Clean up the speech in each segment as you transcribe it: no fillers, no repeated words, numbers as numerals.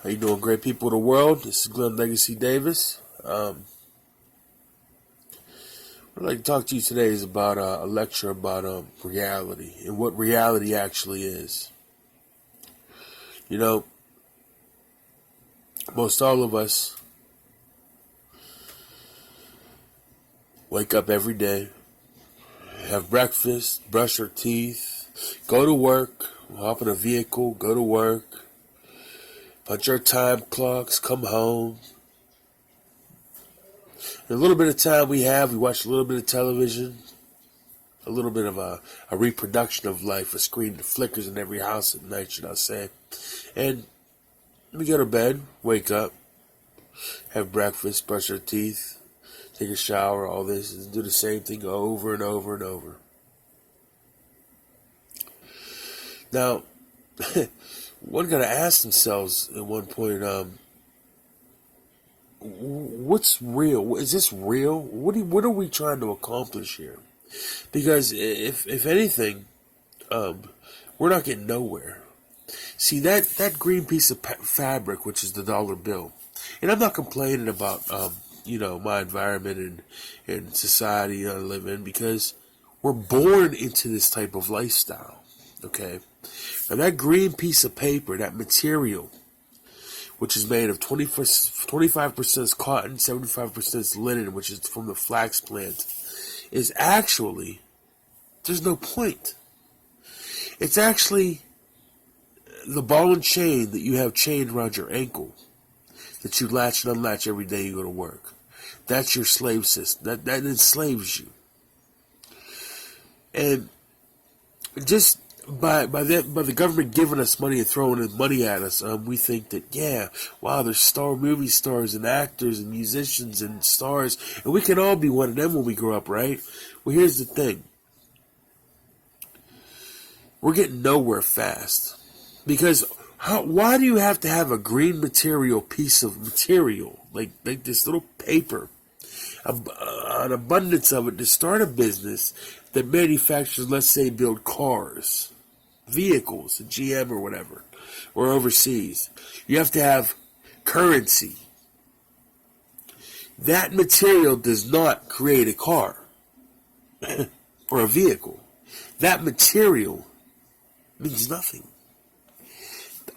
How you doing, great people of the world? This is Glenn Legacy Davis. What I'd like to talk to you today is about a lecture about reality and what reality actually is. You know, most all of us wake up every day, have breakfast, brush our teeth, go to work, hop in a vehicle, go to work, punch our time clocks, come home. And a little bit of time we watch a little bit of television, a little bit of a reproduction of life, a screen that flickers in every house at night, should I say. And we go to bed, wake up, have breakfast, brush our teeth, take a shower, all this, and do the same thing over and over and over. Now, one got to ask themselves at one point, what's real? Is this real? What are we trying to accomplish here? Because if anything, we're not getting nowhere. See, that green piece of fabric, which is the dollar bill, and I'm not complaining about my environment and society I live in, because we're born into this type of lifestyle. Okay, now that green piece of paper, that material, which is made of 25% cotton, 75% linen, which is from the flax plant, is actually, there's no point. It's actually the ball and chain that you have chained around your ankle, that you latch and unlatch every day you go to work. That's your slave system. That enslaves you. And just by the government giving us money and throwing money at us, we think that, there's movie stars and actors and musicians and stars, and we can all be one of them when we grow up, right? Well, here's the thing. We're getting nowhere fast. Because why do you have to have a green piece of material, like this little paper, an abundance of it, to start a business that manufactures, let's say, build cars, vehicles, a GM or whatever, or overseas? You have to have currency. That material does not create a car or a vehicle. That material means nothing.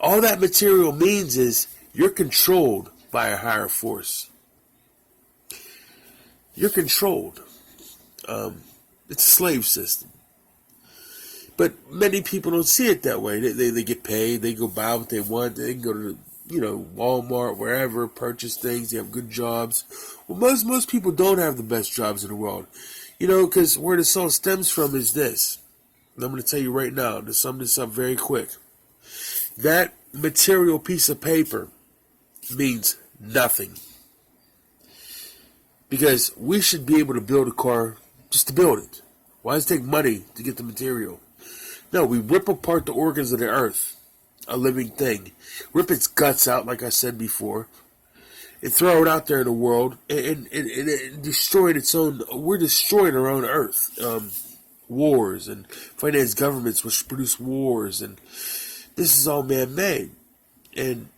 All that material means is you're controlled by a higher force. You're controlled. It's a slave system. But many people don't see it that way. They get paid. They go buy what they want. They can go to Walmart, wherever, purchase things. They have good jobs. Well, most people don't have the best jobs in the world. Because where this all stems from is this. And I'm going to tell you right now, to sum this up very quick. That material piece of paper means nothing. Because we should be able to build a car just to build it. Why does it take money to get the material? No, we rip apart the organs of the earth, a living thing. Rip its guts out, like I said before, and throw it out there in the world, and destroying its own. We're destroying our own earth. Wars and finance governments which produce wars, and this is all man-made. And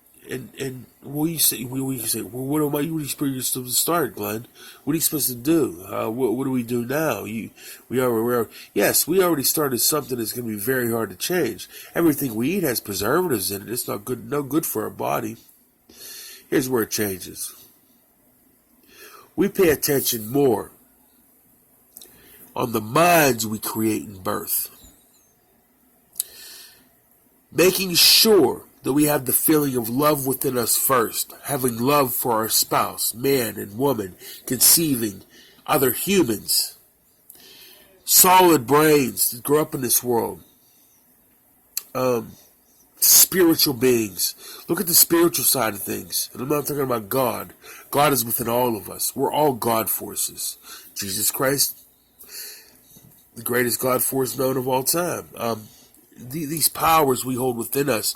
what you say? Well, what are you supposed to start, Glenn? What are you supposed to do? What do we do now? We already started something that's going to be very hard to change. Everything we eat has preservatives in it. It's not good, no good for our body. Here's where it changes. We pay attention more on the minds we create in birth, making sure that we have the feeling of love within us first, having love for our spouse, man and woman, conceiving other humans, solid brains that grow up in this world, spiritual beings. Look at the spiritual side of things. And I'm not talking about God. God is within all of us. We're all God forces. Jesus Christ, the greatest God force known of all time. These powers we hold within us,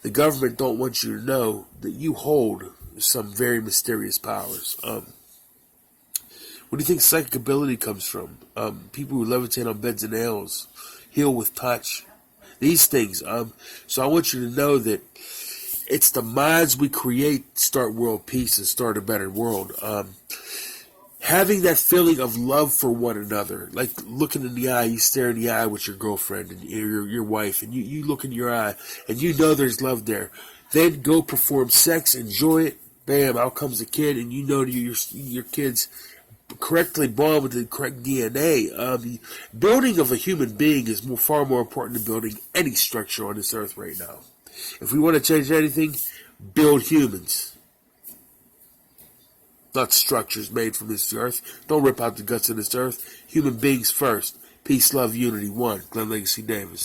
the government don't want you to know that you hold some very mysterious powers. Where do you think psychic ability comes from? People who levitate on beds and nails, heal with touch, these things. So I want you to know that It's the minds we create start world peace and start a better world. Having that feeling of love for one another, like looking in the eye, you stare in the eye with your girlfriend and your wife, and you look in your eye, and you know there's love there. Then go perform sex, enjoy it, bam, out comes a kid, and you know your kid's correctly born with the correct DNA. The building of a human being is far more important than building any structure on this earth right now. If we want to change anything, build humans. Not structures made from this earth. Don't rip out the guts of this earth. Human beings first. Peace, love, unity. One. Glenn Legacy Davis.